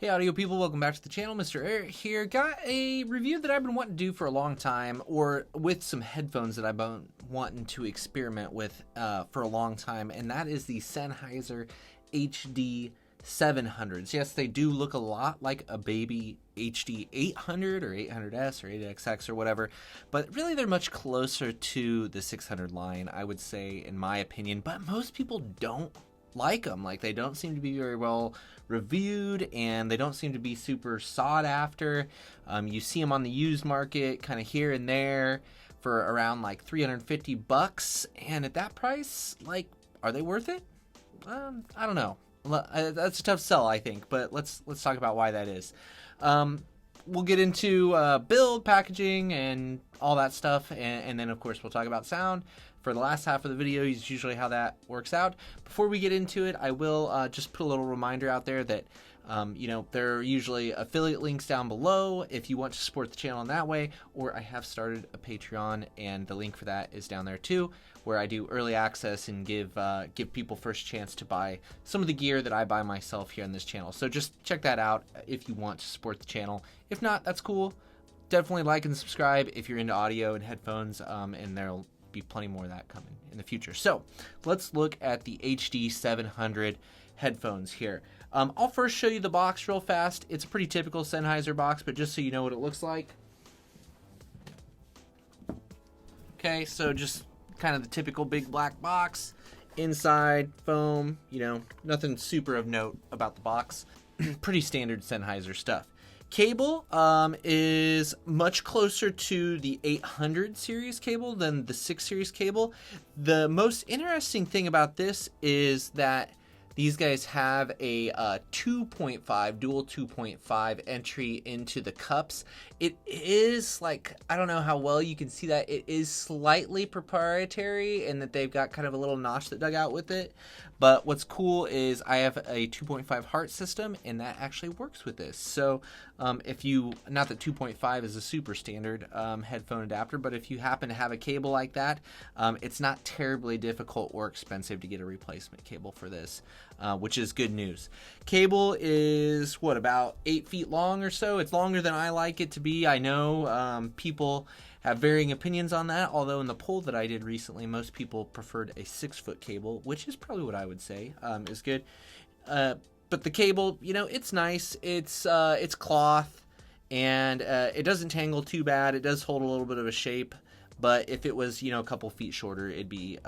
Hey audio people, welcome back to the channel. MrAyrit here. Got a review that I've been wanting to do for a long time, or with some headphones that I've been wanting to experiment with for a long time, and that is the Sennheiser HD700s. Yes, they do look a lot like a baby HD800 or 800S or 8XX or whatever, but really they're much closer to the 600 line, I would say, in my opinion, but most people don't like them. Like, they don't seem to be very well reviewed, and they don't seem to be super sought after. You see them on the used market kind of here and there for around like $350, and at that price, like, are they worth it? I don't know. That's a tough sell, I think, but let's talk about why that is. We'll get into build, packaging, and all that stuff, and then of course we'll talk about sound for the last half of the video. Is usually how that works out. Before we get into it, I will just put a little reminder out there that there are usually affiliate links down below if you want to support the channel in that way, or I have started a Patreon, and the link for that is down there too, where I do early access and give people first chance to buy some of the gear that I buy myself here on this channel. So just check that out if you want to support the channel. If not, that's cool. Definitely like and subscribe if you're into audio and headphones, and there'll be plenty more of that coming in the future. So let's look at the HD700 headphones here. I'll first show you the box real fast. It's a pretty typical Sennheiser box, but just so you know what it looks like. Okay, so just kind of the typical big black box. Inside, foam, nothing super of note about the box. Pretty standard Sennheiser stuff. Cable is much closer to the 800 series cable than the 6 series cable. The most interesting thing about this is that these guys have a 2.5, dual 2.5 entry into the cups. It is, like, I don't know how well you can see that. It is slightly proprietary in that they've got kind of a little notch that dug out with it. But what's cool is I have a 2.5 heart system, and that actually works with this. So if you, not that 2.5 is a super standard headphone adapter, but if you happen to have a cable like that, it's not terribly difficult or expensive to get a replacement cable for this, which is good news. Cable is, about 8 feet long or so. It's longer than I like it to be. I know people have varying opinions on that, although in the poll that I did recently, most people preferred a 6-foot cable, which is probably what I would say is good. But the cable, it's nice. It's cloth, and it doesn't tangle too bad. It does hold a little bit of a shape, but if it was, a couple feet shorter, it'd be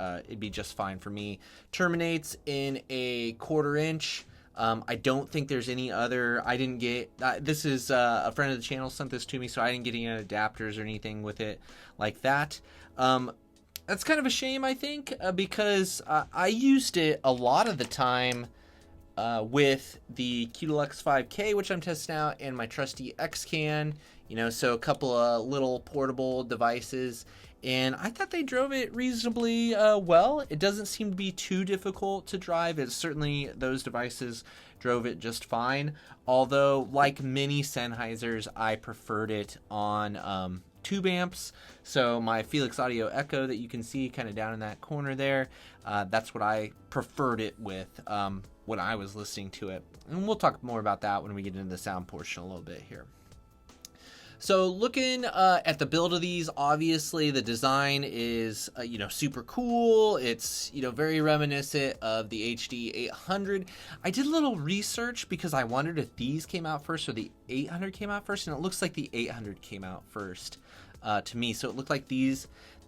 just fine for me. Terminates in a 1/4 inch. I don't think there's any other. I didn't get this is a friend of the channel sent this to me, so I didn't get any adapters or anything with it like that. That's kind of a shame, I think, because I used it a lot of the time with the Q-Deluxe 5K, which I'm testing out, and my trusty X-Can, so a couple of little portable devices, and I thought they drove it reasonably well. It doesn't seem to be too difficult to drive. It's certainly, those devices drove it just fine, although like many Sennheisers, I preferred it on tube amps. So my Feliks Audio Echo that you can see kind of down in that corner there, that's what I preferred it with when I was listening to it. And we'll talk more about that when we get into the sound portion a little bit here. So looking at the build of these, obviously the design is super cool. It's very reminiscent of the HD800. I did a little research because I wondered if these came out first or the 800 came out first, and it looks like the 800 came out first to me. So it looked like the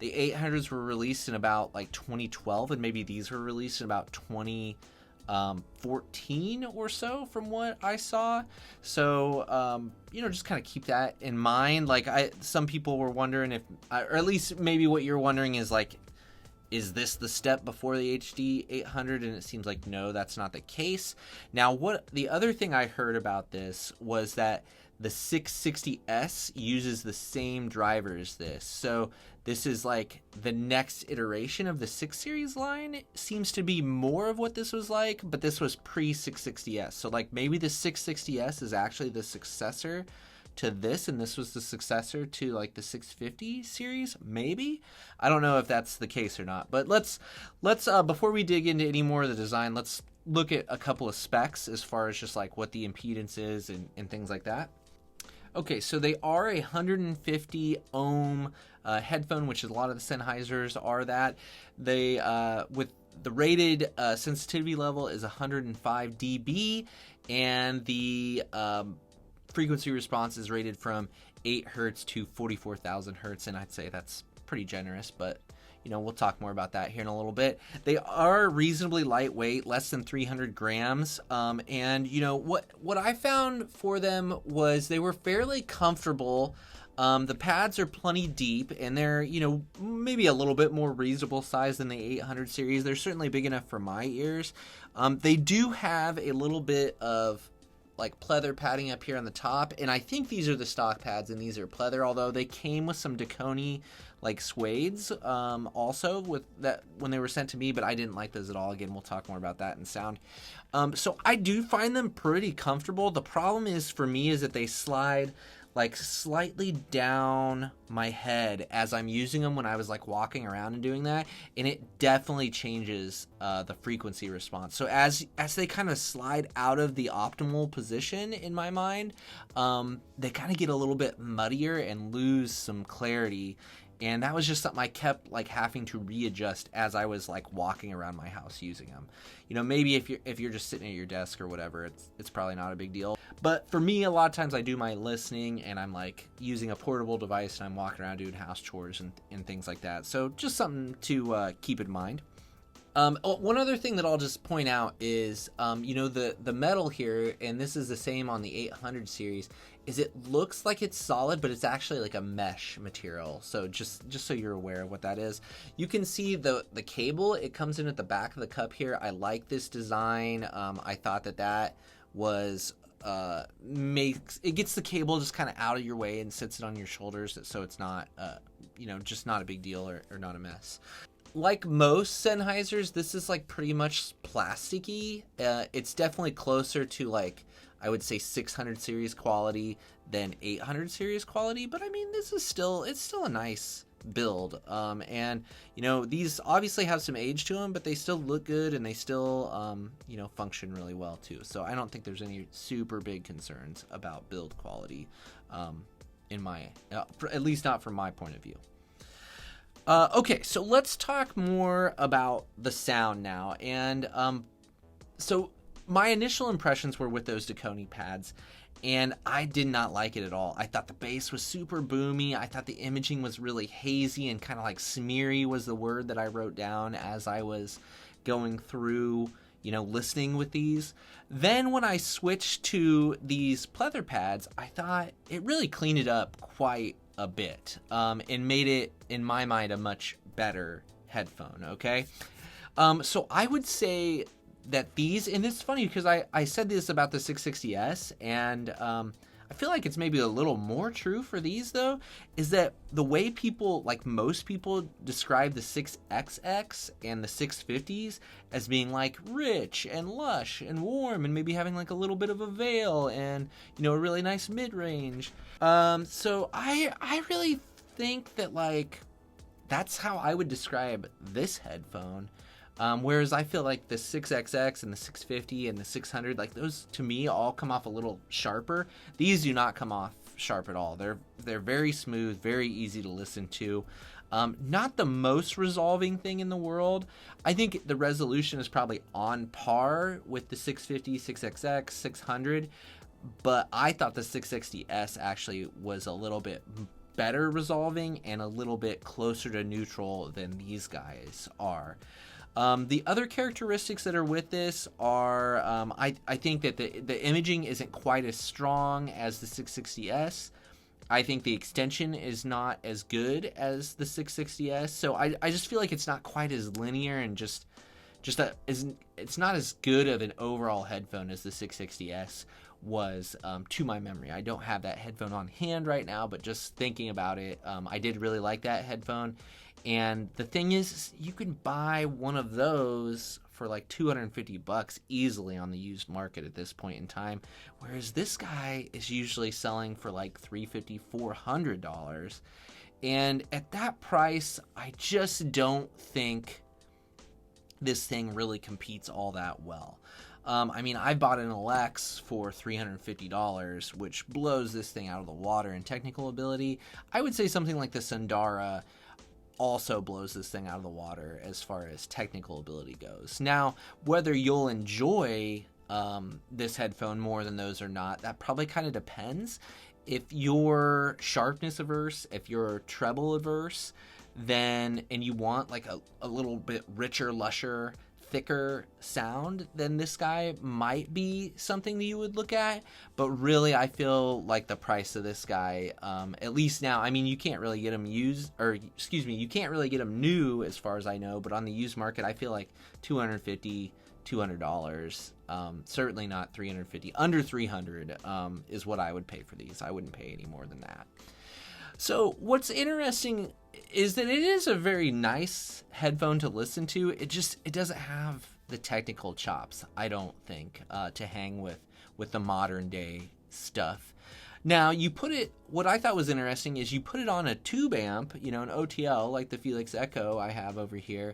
800s were released in about like 2012, and maybe these were released in about 2014 or so from what I saw. So just kind of keep that in mind. Like, some people were wondering if, or at least maybe what you're wondering is, like, is this the step before the HD800? And it seems like no, that's not the case. Now, what the other thing I heard about this was that the 660S uses the same driver as this. So this is like the next iteration of the 6 series line. It seems to be more of what this was like, but this was pre-660S. So like maybe the 660S is actually the successor to this, and this was the successor to like the 650 series, maybe. I don't know if that's the case or not, but let's before we dig into any more of the design, let's look at a couple of specs as far as just like what the impedance is and things like that. Okay, so they are a 150 ohm headphone, which is a lot of the Sennheisers are that. They with the rated sensitivity level is 105 dB, and the frequency response is rated from 8 hertz to 44,000 hertz, and I'd say that's pretty generous, but you know, we'll talk more about that here in a little bit. They are reasonably lightweight, less than 300 grams. And you know, what I found for them was they were fairly comfortable. The pads are plenty deep, and they're, you know, maybe a little bit more reasonable size than the 800 series. They're certainly big enough for my ears. They do have a little bit of like pleather padding up here on the top, and I think these are the stock pads and these are pleather, although they came with some Dakoni like suedes also with that when they were sent to me, but I didn't like those at all. Again, we'll talk more about that in sound. So I do find them pretty comfortable. The problem is for me is that they slide like slightly down my head as I'm using them when I was like walking around and doing that, and it definitely changes the frequency response. So as they kind of slide out of the optimal position in my mind, they kind of get a little bit muddier and lose some clarity. And that was just something I kept like having to readjust as I was like walking around my house using them. You know, maybe if you're just sitting at your desk or whatever, it's probably not a big deal. But for me, a lot of times I do my listening and I'm like using a portable device and I'm walking around doing house chores and things like that. So just something to keep in mind. One other thing that I'll just point out is, you know, the metal here, and this is the same on the 800 series, is it looks like it's solid, but it's actually like a mesh material. So just so you're aware of what that is. You can see the cable, it comes in at the back of the cup here. I like this design. I thought that was makes it gets the cable just kind of out of your way and sits it on your shoulders, so it's not you know, just not a big deal or not a mess. Like most Sennheisers, this is like pretty much plasticky. It's definitely closer to like, I would say 600 series quality than 800 series quality, but I mean, it's still a nice build. And you know, these obviously have some age to them, but they still look good and they still you know, function really well too. So I don't think there's any super big concerns about build quality in my at least not from my point of view. Okay, so let's talk more about the sound now. And so my initial impressions were with those Dakoni pads, and I did not like it at all. I thought the bass was super boomy. I thought the imaging was really hazy and kind of like smeary was the word that I wrote down as I was going through, you know, listening with these. Then when I switched to these pleather pads, I thought it really cleaned it up quite a bit and made it, in my mind, a much better headphone. Okay, so I would say that these, and it's funny because I said this about the 660S, and I feel like it's maybe a little more true for these though, is that the way people, like most people, describe the 6XX and the 650s as being like rich and lush and warm and maybe having like a little bit of a veil and, you know, a really nice mid-range. So I really think that like that's how I would describe this headphone. Whereas I feel like the 6XX and the 650 and the 600, like those to me all come off a little sharper. These do not come off sharp at all. They're very smooth, very easy to listen to. Not the most resolving thing in the world. I think the resolution is probably on par with the 650, 6XX, 600, but I thought the 660S actually was a little bit better resolving and a little bit closer to neutral than these guys are. The other characteristics that are with this are, I think that the imaging isn't quite as strong as the 660S. I think the extension is not as good as the 660S. So I just feel like it's not quite as linear and it's not as good of an overall headphone as the 660S was to my memory. I don't have that headphone on hand right now, but just thinking about it, I did really like that headphone. And the thing is, you can buy one of those for like $250 easily on the used market at this point in time, whereas this guy is usually selling for like $350, $400. And at that price, I just don't think this thing really competes all that well. I mean, I bought an Alex for $350, which blows this thing out of the water in technical ability. I would say something like the Sundara also blows this thing out of the water as far as technical ability goes. Now, whether you'll enjoy this headphone more than those or not, that probably kind of depends. If you're sharpness averse, if you're treble averse, then and you want like a little bit richer, lusher, thicker sound, then this guy might be something that you would look at. But really, I feel like the price of this guy, at least now, I mean, you can't really get him used, or excuse me, you can't really get him new as far as I know, but on the used market, I feel like $250, $200, certainly not $350, under $300 is what I would pay for these. I wouldn't pay any more than that. So what's interesting is that it is a very nice headphone to listen to. It doesn't have the technical chops, I don't think, to hang with the modern day stuff. Now, what I thought was interesting is you put it on a tube amp, an OTL like the Feliks Echo I have over here,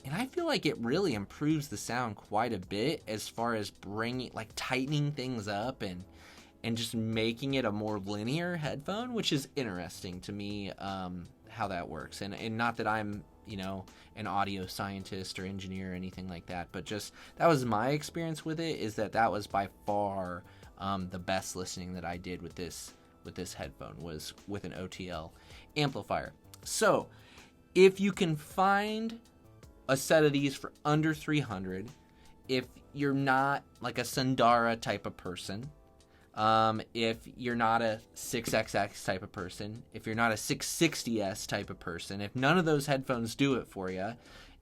and I feel like it really improves the sound quite a bit as far as tightening things up and just making it a more linear headphone, which is interesting to me, how that works. And not that I'm, an audio scientist or engineer or anything like that, but just that was my experience with it, is that was by far the best listening that I did with this headphone was with an OTL amplifier. So if you can find a set of these for under $300, if you're not like a Sundara type of person, if you're not a 6XX type of person, if you're not a 660S type of person, if none of those headphones do it for you,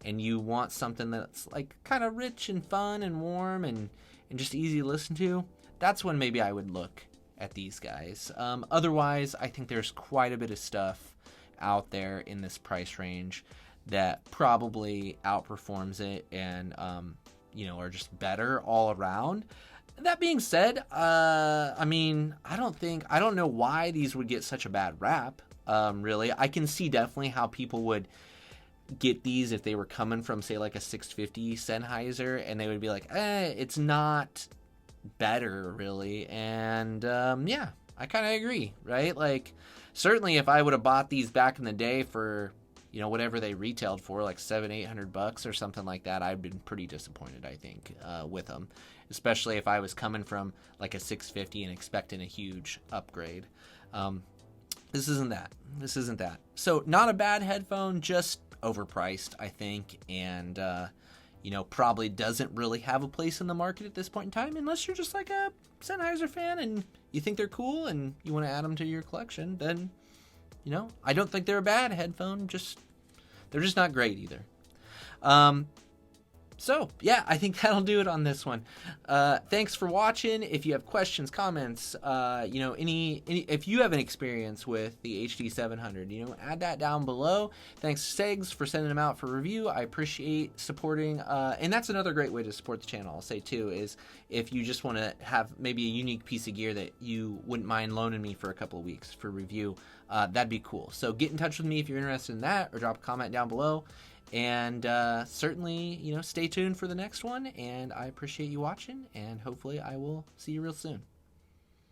and you want something that's like kind of rich and fun and warm and just easy to listen to, that's when maybe I would look at these guys. Otherwise, I think there's quite a bit of stuff out there in this price range that probably outperforms it and, are just better all around. That being said, I mean, I don't know why these would get such a bad rap, really. I can see definitely how people would get these if they were coming from, say, like a 650 Sennheiser, and they would be like, it's not better, really. And, yeah, I kind of agree, right? Like, certainly if I would have bought these back in the day for, whatever they retailed for, like $700-800 or something like that, I'd been pretty disappointed, I think, with them. Especially if I was coming from like a 650 and expecting a huge upgrade. This isn't that. So not a bad headphone, just overpriced, I think, and probably doesn't really have a place in the market at this point in time, unless you're just like a Sennheiser fan and you think they're cool and you want to add them to your collection. Then, I don't think they're a bad headphone. They're just not great either. So, yeah, I think that'll do it on this one. Thanks for watching. If you have questions, comments, if you have an experience with the HD700, add that down below. Thanks, Segs, for sending them out for review. I appreciate supporting. And that's another great way to support the channel, I'll say, too, is if you just want to have maybe a unique piece of gear that you wouldn't mind loaning me for a couple of weeks for review, that'd be cool. So get in touch with me if you're interested in that, or drop a comment down below. And certainly, stay tuned for the next one. And I appreciate you watching. And hopefully I will see you real soon.